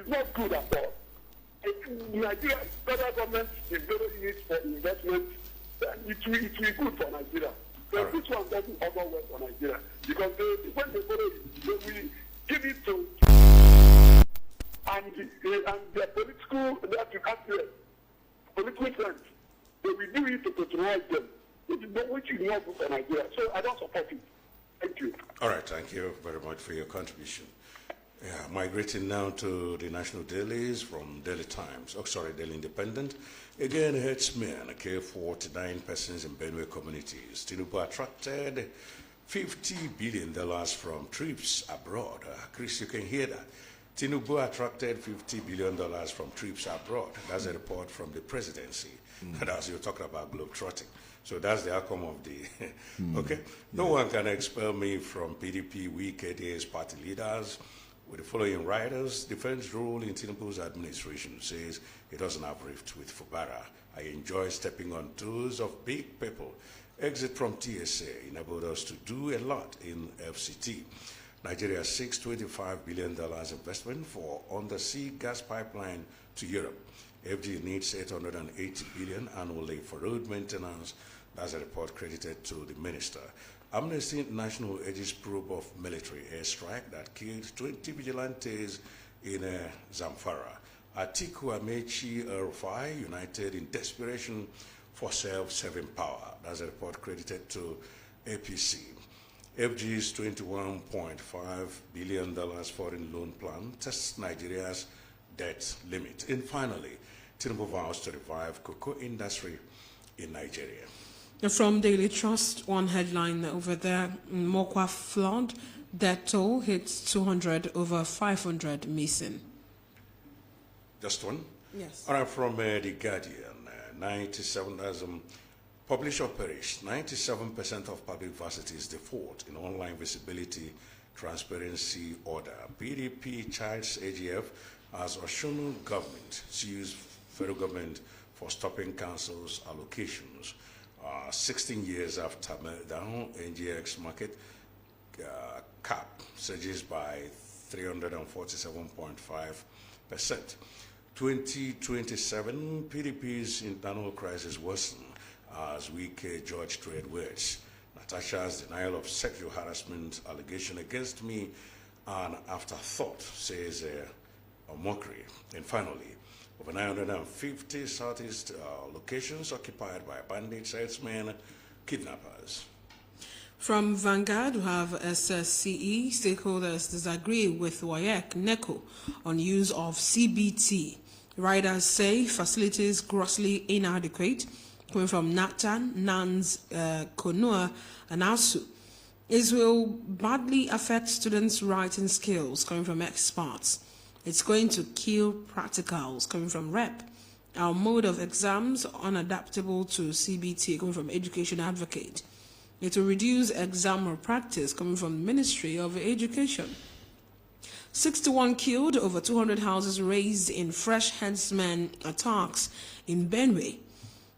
is not good at all. Nigeria, federal government is very in it for investment. It will be good for Nigeria. So this one doesn't offer well for Nigeria because when they follow it, they will give it to and their political friends. They will do it to patronize them, which is not good for Nigeria. So I don't support it. Thank you. All right, thank you very much for your contribution. Yeah, migrating now to the national dailies from Daily Times, Daily Independent. Again, herdsmen killed 49 persons in Benue communities. Tinubu attracted $50 billion from trips abroad. Chris, you can hear that. Tinubu attracted $50 billion from trips abroad. That's a report from the presidency. And as you're talking about globetrotting. So that's the outcome of the... Okay? No one can expel me from PDP, we KDA's party leaders. With the following writers, defense role in Tinubu's administration says he doesn't have rift with Fubara. I enjoy stepping on toes of big people. Exit from TSA enabled us to do a lot in FCT. Nigeria seeks $25 billion investment for undersea gas pipeline to Europe. FD needs $880 billion annually for road maintenance. That's a report credited to the minister. Amnesty International urges probe of military airstrike that killed 20 vigilantes in Zamfara. Atiku Amechi Rufai united in desperation for self-serving power. That's a report credited to APC. FG's $21.5 billion foreign loan plan tests Nigeria's debt limit. And finally, Tinubu vows to revive cocoa industry in Nigeria. From Daily Trust, one headline over there, Mokwa flood, death toll hits 200, over 500 missing. Just one? Yes. All right, from The Guardian, 97, as publisher perish, 97% of public universities default in online visibility transparency order. PDP chides AGF as Oshun government sues federal government for stopping council's allocations. 16 years after meltdown, NGX market cap surges by 347.5%. 2027, PDP's internal crisis worsen as weak judge trade words. Natasha's denial of sexual harassment allegation against me an afterthought, says a mockery. And finally, over 950 Southeast locations occupied by bandits, herdsmen, kidnappers. From Vanguard, we have SSCE. Stakeholders disagree with WAEC, NECO on use of CBT. Riders say facilities grossly inadequate. Coming from Natan, Nans, Konua, and Asu. It will badly affect students' writing skills, coming from experts. It's going to kill practicals, coming from REP. Our mode of exams unadaptable to CBT, coming from Education Advocate. It will reduce exam malpractice, coming from the Ministry of Education. 61 killed, over 200 houses razed in fresh herdsmen attacks in Benue.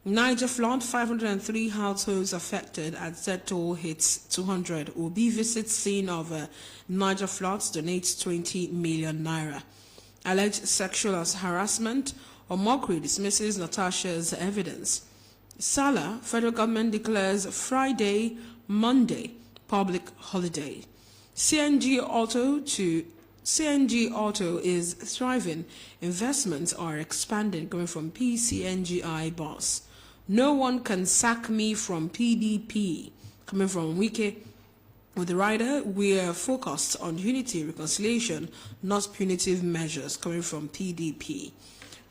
Niger flood, 503 households affected as death toll hits 200. Obi visits scene of Niger floods, donates 20 million naira. Alleged sexual harassment or mockery dismisses Natasha's evidence. Salah, federal government declares Friday, Monday, public holiday. CNG Auto is thriving. Investments are expanding, going from PCNGI boss. No one can sack me from PDP, coming from Wike. With the rider, we are focused on unity, reconciliation, not punitive measures, coming from PDP.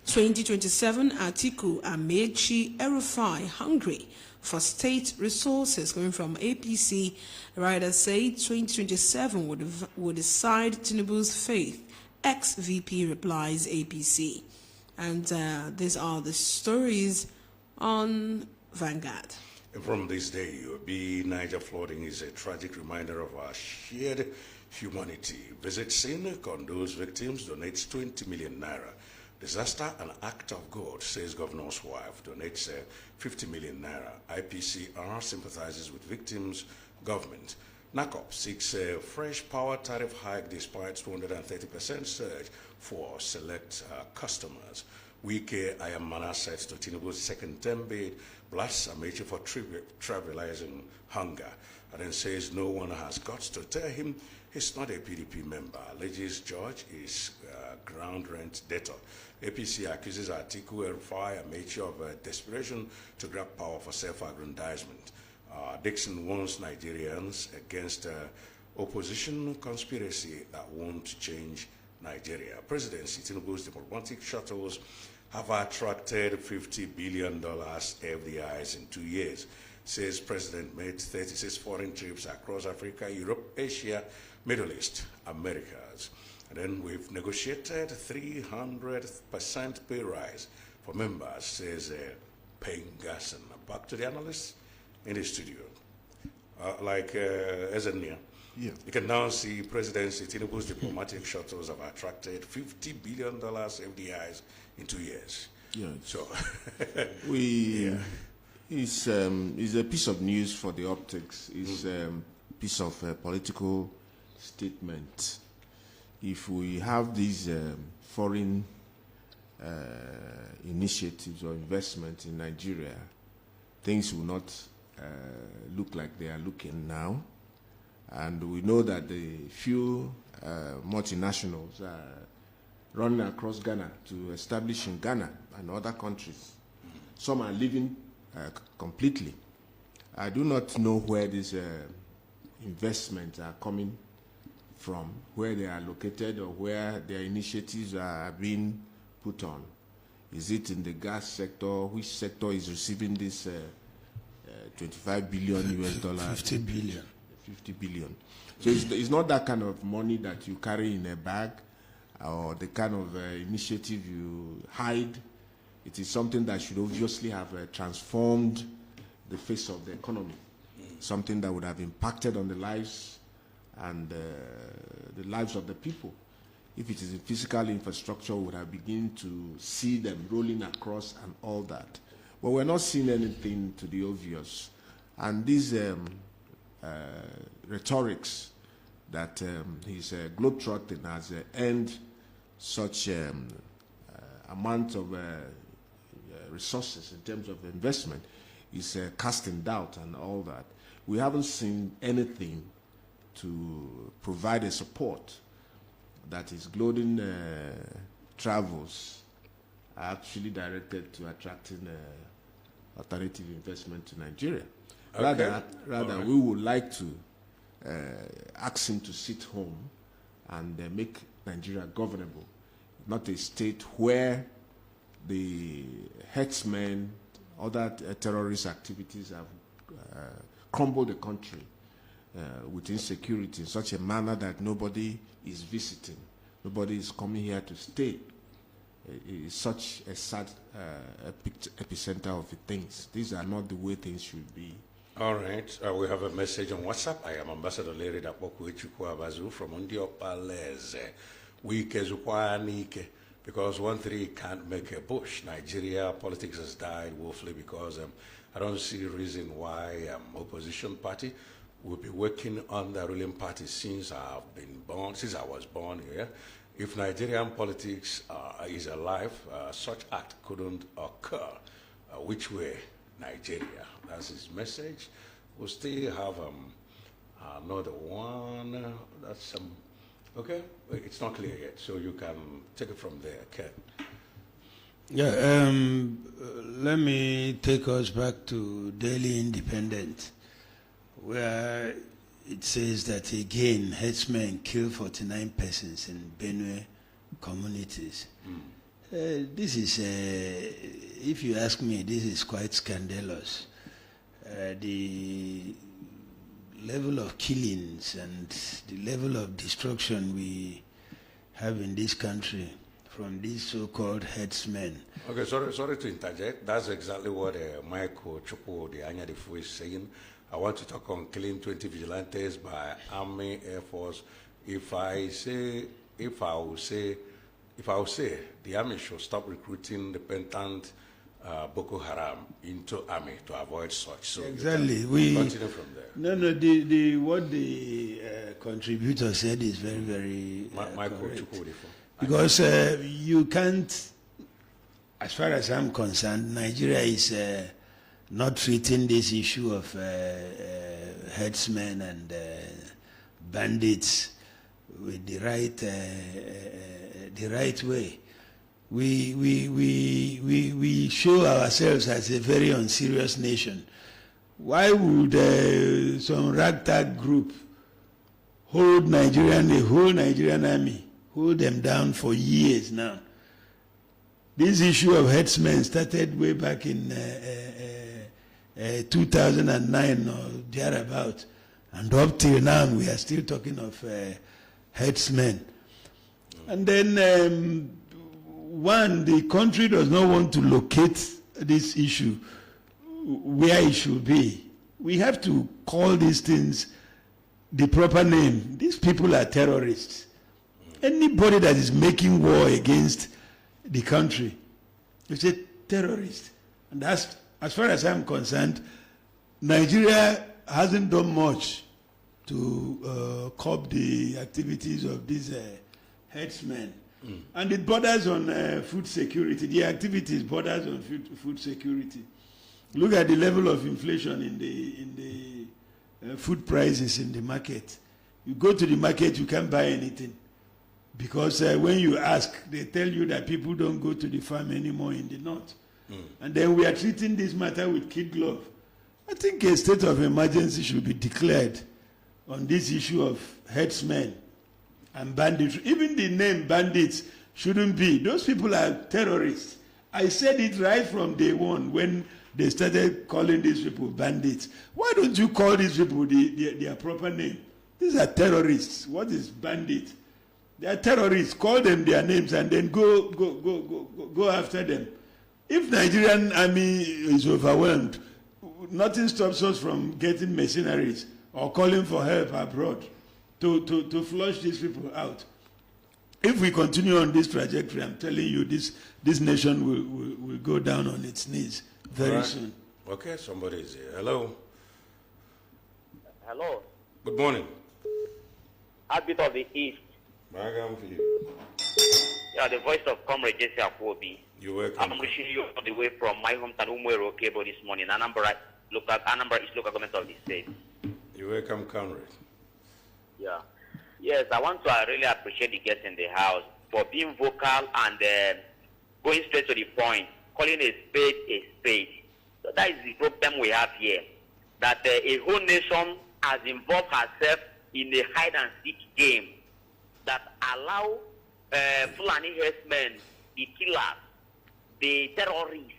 2027, Atiku Amechi Erufai hungry for state resources, coming from APC. Riders say 2027 would decide Tinubu's fate. Ex-VP replies APC. And these are the stories on Vanguard. From this day, UOB Niger flooding is a tragic reminder of our shared humanity. Visit scene, condoles victims, donates 20 million naira. Disaster, an act of God, says governor's wife, donates 50 million naira. IPCR sympathizes with victims' government. NACOP seeks a fresh power tariff hike despite 230% surge for select customers. Wike Ayamana said to Tinubu's second term bid blasts Amechi for trivializing hunger and then says no one has guts to tell him he's not a PDP member. Alleges George is ground rent debtor. APC accuses Atiku El-Rufai Amechi of desperation to grab power for self-aggrandizement. Dixon warns Nigerians against opposition conspiracy that won't change Nigeria. Presidency Tinubu's diplomatic shuttles have attracted $50 billion FDIs in 2 years. Says President made 36 foreign trips across Africa, Europe, Asia, Middle East, Americas. And then we've negotiated 300% pay rise for members, says Pengason. Back to the analysts in the studio. Ezenia, yeah. You can now see Presidency Tinubu's diplomatic shuttles have attracted $50 billion FDIs in 2 years. Yeah. So, It's a piece of news for the optics. It's a piece of political statement. If we have these foreign initiatives or investment in Nigeria, things will not look like they are looking now. And we know that the few multinationals are running across Ghana to establish in Ghana and other countries. Some are leaving completely. I do not know where these investments are coming from, where they are located or where their initiatives are being put on. Is it in the gas sector? Which sector is receiving this 25 billion US dollars? 50 billion. 50 billion. So it's not that kind of money that you carry in a bag or the kind of initiative you hide. It is something that should obviously have transformed the face of the economy, something that would have impacted on the lives and the lives of the people. If it is in physical infrastructure, we would have begun to see them rolling across and all that. But we're not seeing anything to the obvious. And these rhetorics that his globetrotting has earned such amount of resources in terms of investment is casting doubt and all that. We haven't seen anything to provide a support that his glowing travels are actually directed to attracting alternative investment to Nigeria. Okay. Rather, we would like to ask him to sit home and make Nigeria governable, not a state where the herdsmen, other terrorist activities have crumbled the country with insecurity in such a manner that nobody is visiting, nobody is coming here to stay. It's such a sad epicenter of the things. These are not the way things should be. all right. We have a message on WhatsApp. I am Ambassador Larry Dapoku from Undiopaleze. Because 1-3 can't make a bush. Nigeria politics has died woefully because I don't see a reason why opposition party will be working on the ruling party since I was born here. If Nigerian politics is alive, such act couldn't occur. Which way, Nigeria? That's his message. We'll still have another one. That's okay. It's not clear yet, so you can take it from there, Ken. Yeah, let me take us back to Daily Independent, where it says that again, herdsmen kill 49 persons in Benue communities. This is, if you ask me, this is quite scandalous. The level of killings and the level of destruction we have in this country from these so-called herdsmen. Okay, sorry to interject. That's exactly what Michael Chukwu, the Anyadifu, is saying. I want to talk on killing 20 vigilantes by Army, Air Force. If I will say the Army should stop recruiting repentant Boko Haram into army to avoid such. So exactly. We continue from there. No. What the contributor said is very, very correct. Because you can't, as far as I'm concerned, Nigeria is not treating this issue of herdsmen and bandits with the right way. We show ourselves as a very unserious nation. Why would some ragtag group hold the whole Nigerian army, hold them down for years now? This issue of herdsmen started way back in 2009 or thereabout, and up till now we are still talking of herdsmen. And then the country does not want to locate this issue where it should be. We have to call these things the proper name. These people are terrorists. Anybody that is making war against the country is a terrorist. And that's, as far as I'm concerned, Nigeria hasn't done much to curb the activities of these herdsmen. And it borders on food security. The activities borders on food security. Look at the level of inflation in the food prices in the market. You go to the market, you can't buy anything. Because when you ask, they tell you that people don't go to the farm anymore in the north. And then we are treating this matter with kid glove. I think a state of emergency should be declared on this issue of herdsmen and bandits. Even the name bandits shouldn't be. Those people are terrorists. I said it right from day one when they started calling these people bandits. Why don't you call these people their proper name? These are terrorists. What is bandit? They are terrorists. Call them their names and then go after them. If Nigerian army is overwhelmed, nothing stops us from getting mercenaries or calling for help abroad to flush these people out. If we continue on this trajectory, I'm telling you, this nation will go down on its knees very soon. Okay, somebody is here. Hello. Hello. Good morning. Heartbeat of the East. Welcome for you. Yeah, the voice of Comrade Jesse Akwobi. You're welcome. I'm reaching you all the way from my hometown, Umwero Cable, this morning. Anambra is local government of the state. You're welcome, Comrade. Yeah. Yes, I want to really appreciate the guests in the house for being vocal and going straight to the point, calling a spade a spade. So that is the problem we have here, that a whole nation has involved herself in a hide-and-seek game that allow Fulani herdsmen, the killers, the terrorists,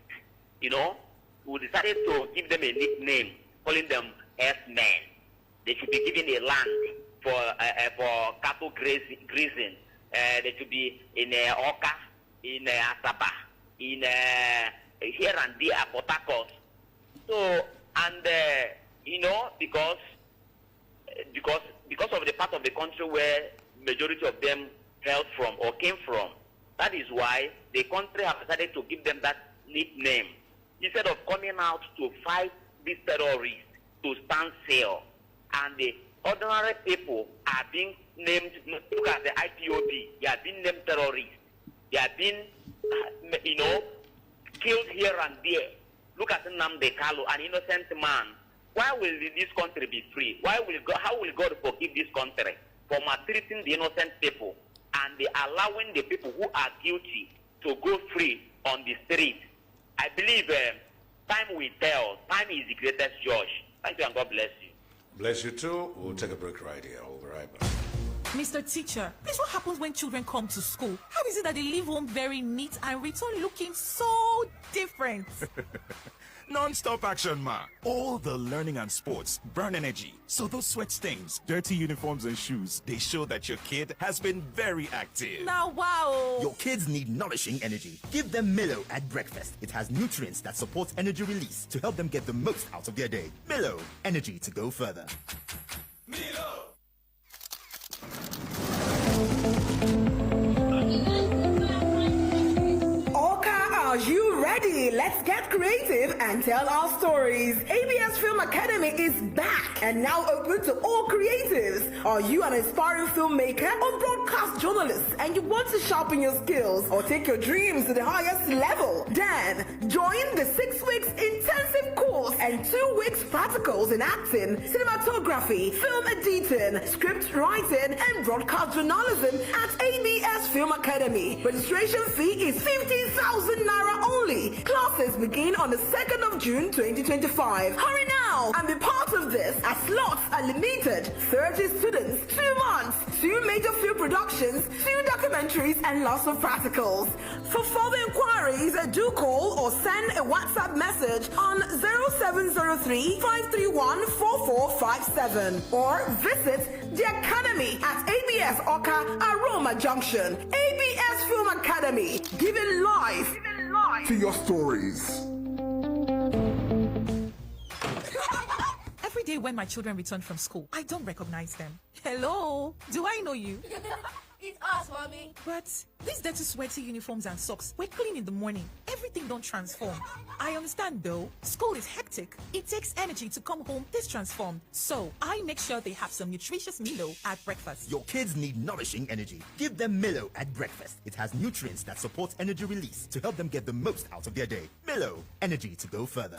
who decided to give them a nickname, calling them herdsmen. They should be given a land for cattle grazing. They should be in Oka, in Asaba, in here and there, Port Harcourt. So, and because of the part of the country where majority of them hailed from or came from, that is why the country have decided to give them that nickname instead of coming out to fight these terrorists to stand still. And the ordinary people are being named. Look at the IPOB; they are being named terrorists. They are being, killed here and there. Look at Nnamdi Kanu, an innocent man. Why will this country be free? How will God forgive this country for maltreating the innocent people and allowing the people who are guilty to go free on the street? I believe time will tell. Time is the greatest judge. Thank you and God bless you. Bless you too. We'll take a break right here. We'll be right back. Mr. Teacher, please, what happens when children come to school? How is it that they leave home very neat and return looking so different? Non-stop action, ma. All the learning and sports burn energy. So those sweat stains, dirty uniforms and shoes, they show that your kid has been very active. Now, wow. Your kids need nourishing energy. Give them Milo at breakfast. It has nutrients that support energy release to help them get the most out of their day. Milo, energy to go further. Milo! Are you ready? Let's get creative and tell our stories. ABS Film Academy is back and now open to all creatives. Are you an aspiring filmmaker or broadcast journalist and you want to sharpen your skills or take your dreams to the highest level? Then join the 6 weeks intensive course and 2 weeks practicals in acting, cinematography, film editing, script writing, and broadcast journalism at ABS Film Academy. Registration fee is 50,000 naira only. Classes begin on the 2nd of June 2025. Hurry now and be part of this as slots are limited. 30 students, 2 months, 2 major film productions, 2 documentaries, and lots of practicals. For further inquiries, do call or send a WhatsApp message on 0703 531 4457 or visit the Academy at ABS Oka Aroma Junction. ABS Film Academy, giving life to your stories. Every day when my children return from school, I don't recognize them. Hello, do I know you? It's us, mommy. But these dirty, sweaty uniforms and socks were clean in the morning. Everything don't transform. I understand though. School is hectic. It takes energy to come home this transformed. So I make sure they have some nutritious Milo at breakfast. Your kids need nourishing energy. Give them Milo at breakfast. It has nutrients that support energy release to help them get the most out of their day. Milo, energy to go further.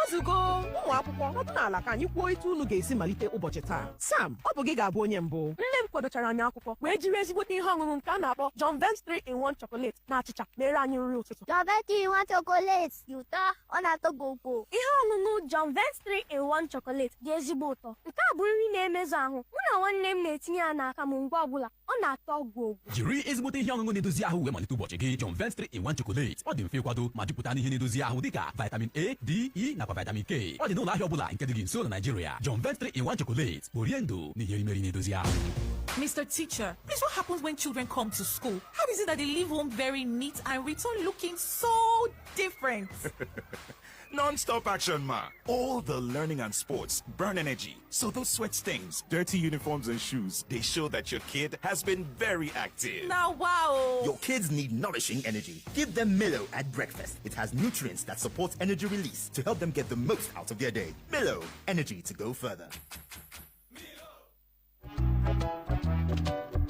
Ozugo, ụmụ akwụkwọ ọdịnala ka anyị kwuo etu unu ga-esi malite ụbọchị taa. Sam, ọ bụ gị ga-abụ onye mbụ. Nne m kwadochara anyị akwụkwọ wee jiri ezigbote ihe ọṅụṅụ nke a na-akpọ John Vance 3-in-1 chocolate na achịcha mere anyị nri ụtụtụ. John Vance 3-in-1 chocolate dị ụtọ, ọ na-atọ gogo. Ihe ọṅụṅụ John Vance 3-in-1 chocolate dị ezigbo ụtọ. Nke a bụ nri na-emezu ahụ. Mụ na nwanne m na-etinye ya n'aka m mgbe ọbụla. Ọ na-atọ gogo. Jiri ezigbote ihe ọṅụṅụ na-edozi ahụ wee malite ụbọchị gị. John Vance 3-in-1 chocolate. Ọ dị mfe ịkwado ma jupụta n'ihe na-edozi ahụ dịka vitamin A, D, E nakwa vitamin K. Ọ dị n'ụlọ ahịa ọbụla nke dị gị nso na Nigeria. John Vance 3-in-1 chocolate. Orie ndụ na ihe erimeri na-edozi ahụ. Mr. Teacher, please, what happens when children come to school? How is it that they leave home very neat and return looking so different? Non-stop action, ma. All the learning and sports burn energy. So those sweat stains, dirty uniforms and shoes, they show that your kid has been very active. Now, wow. Your kids need nourishing energy. Give them Milo at breakfast. It has nutrients that support energy release to help them get the most out of their day. Milo, energy to go further.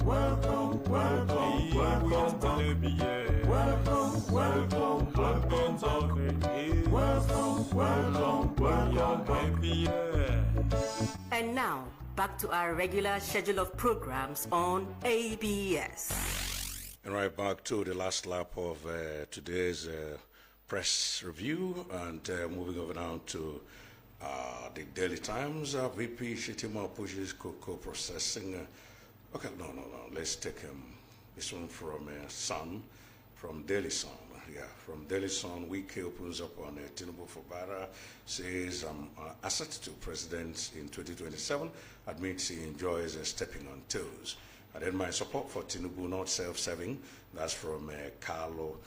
Welcome, welcome, welcome to ABS. Welcome, welcome, welcome to ABS. Welcome, welcome, welcome to ABS. And now, back to our regular schedule of programs on ABS. And right back to the last lap of today's press review, and moving over now to the Daily Times. VP Shetima pushes cocoa processing. Okay, no. Let's take this one from Sun, from Daily Sun. Yeah, from Daily Sun, Wiki opens up on Tinubu Fubara, says asset to president in 2027, admits he enjoys stepping on toes. And then my support for Tinubu, not self-serving, that's from Carlo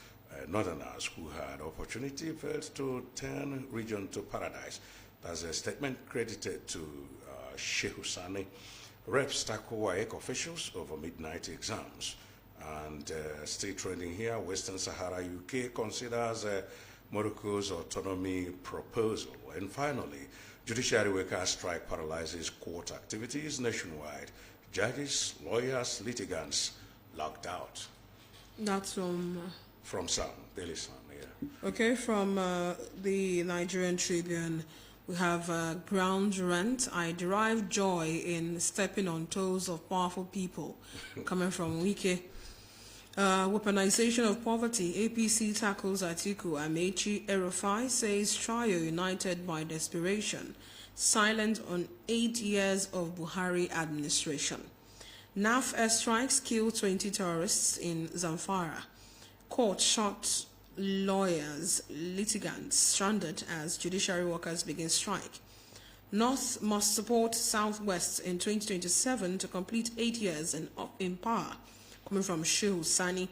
Northerners, who had opportunity failed to turn region to paradise. That's a statement credited to Sheikh Husani. Reps tackle WAEC officials over midnight exams. And still trending here, Western Sahara UK considers Morocco's autonomy proposal. And finally, judiciary workers' strike paralyzes court activities nationwide. Judges, lawyers, litigants locked out. That's from Sun, Daily Sun, yeah. Okay, from the Nigerian Tribune. We have ground rent. I derive joy in stepping on toes of powerful people. Coming from Wike. Weaponization of poverty. APC tackles Atiku. Amechi Erufai says trio united by desperation. Silent on 8 years of Buhari administration. NAF airstrikes kill 20 terrorists in Zamfara. Court shot lawyers, litigants stranded as judiciary workers begin strike. North must support Southwest in 2027 to complete 8 years in power. Coming from Shehu Sani.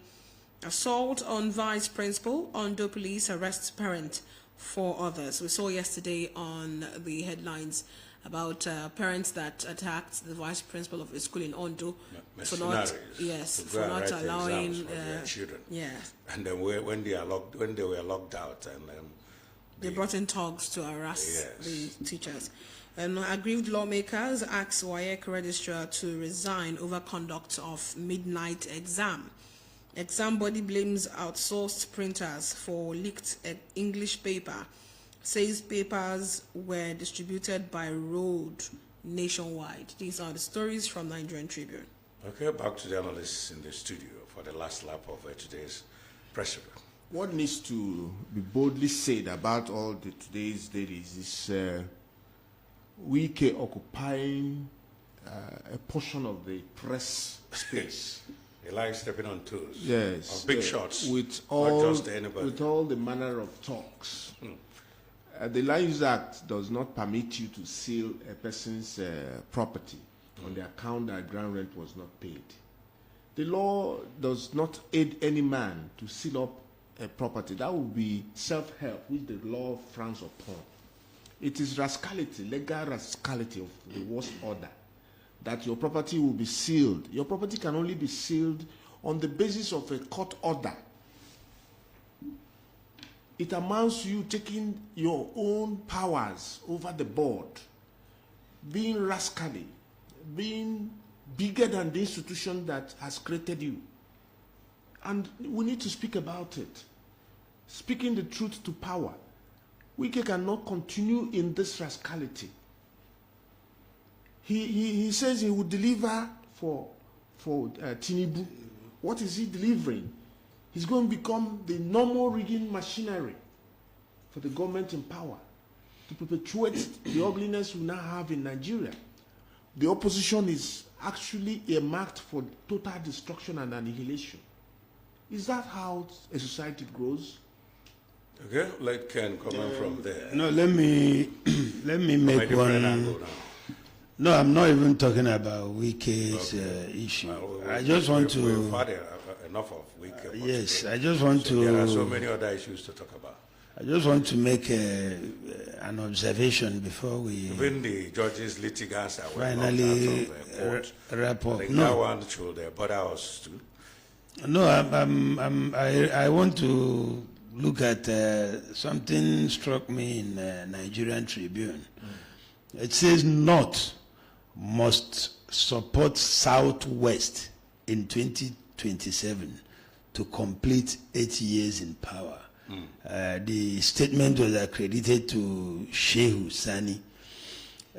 Assault on vice principal. Ondo police arrests parent, 4 others. We saw yesterday on the headlines about parents that attacked the vice principal of a school in Ondo for not allowing their children. Yes. And then when they were locked out, and they brought in thugs to harass the teachers. And aggrieved lawmakers asked WAEC registrar to resign over conduct of midnight exam. Exam body blames outsourced printers for leaked English paper. Says papers were distributed by road nationwide. These are the stories from Nigerian Tribune. Okay, back to the analysts in the studio for the last lap of today's press review. What needs to be boldly said about all today's dailies is Wike occupying a portion of the press space. He likes stepping on toes. Yes. On big shots. With all, not just anybody. With all the manner of talks. The Land Use Act does not permit you to seal a person's property on the account that ground rent was not paid. The law does not aid any man to seal up a property. That would be self-help, which the law frowns upon. It is rascality, legal rascality of the worst order, that your property will be sealed. Your property can only be sealed on the basis of a court order. It amounts to you taking your own powers over the board, being rascally, being bigger than the institution that has created you. And we need to speak about it. Speaking the truth to power. Wike cannot continue in this rascality. He says he will deliver for Tinubu. What is he delivering? He's going to become the normal rigging machinery for the government in power to perpetuate the ugliness we now have in Nigeria. The opposition is actually earmarked for total destruction and annihilation. Is that how a society grows? Okay, let Ken comment from there. No, let me make one. No, I'm not even talking about Wike's issue. I just want to. We've had enough of Wike. Yes, I just want to. There are so many other issues to talk about. I just want to make an observation before we. Even the judges, litigants that were finally wrap up. That one should bother us too. No, I want to look at something struck me in Nigerian Tribune. It says North must support Southwest in 2027 to complete 8 years in power. The statement was accredited to Shehu Sani.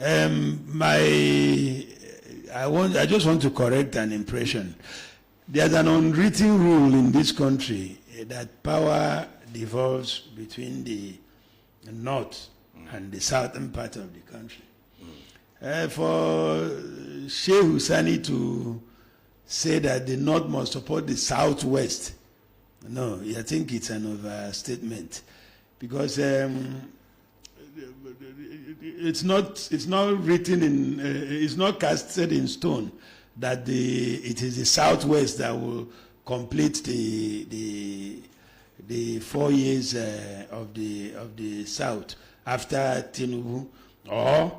I just want to correct an impression. There's an unwritten rule in this country that power devolves between the north and the southern part of the country. For Shehu Sani to say that the north must support the southwest, no, I think it's an overstatement, because it's not written in, it's not casted in stone that it is the southwest that will complete the 4 years of the south after Tinubu, or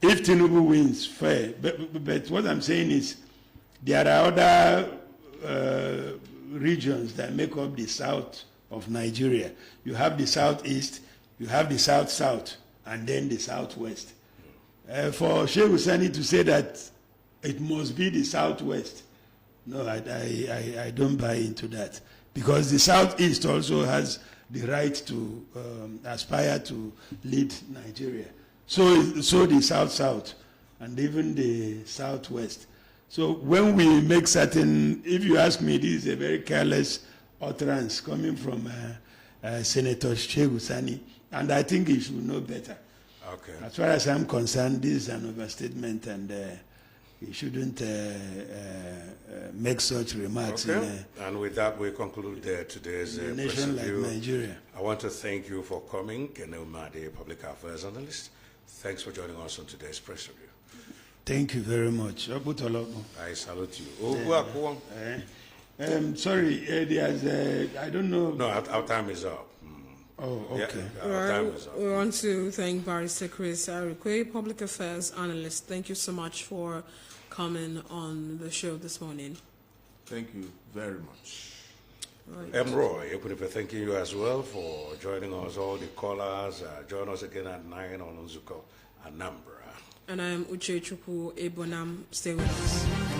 if Tinubu wins, fair. But what I'm saying is there are other regions that make up the south of Nigeria. You have the southeast, you have the south-south, and then the southwest. For Shehu Sani to say that it must be the southwest, no, I don't buy into that, because the southeast also has the right to aspire to lead Nigeria. So the south-south and even the southwest. So when we make certain, if you ask me, this is a very careless utterance coming from Senator Shehu Sani, and I think he should know better. Okay. As far as I'm concerned, this is an overstatement, and he shouldn't make such remarks. Okay. And with that, we conclude today's in a press nation like review. Nigeria. I want to thank you for coming, Kenoma, the public affairs analyst. Thanks for joining us on today's press review. Thank you very much. I salute you. Sorry, there's I don't know. No, our time is up. Oh, okay. Yeah, time is up. We want to thank Barrister Chris Arikwe, Public Affairs Analyst. Thank you so much for coming on the show this morning. Thank you very much. Right. Roy, thanking you as well for joining us. All the callers, join us again at 9 on Unzuko, Anambra. And I am Uche Chukwu Ebonam. Stay with us.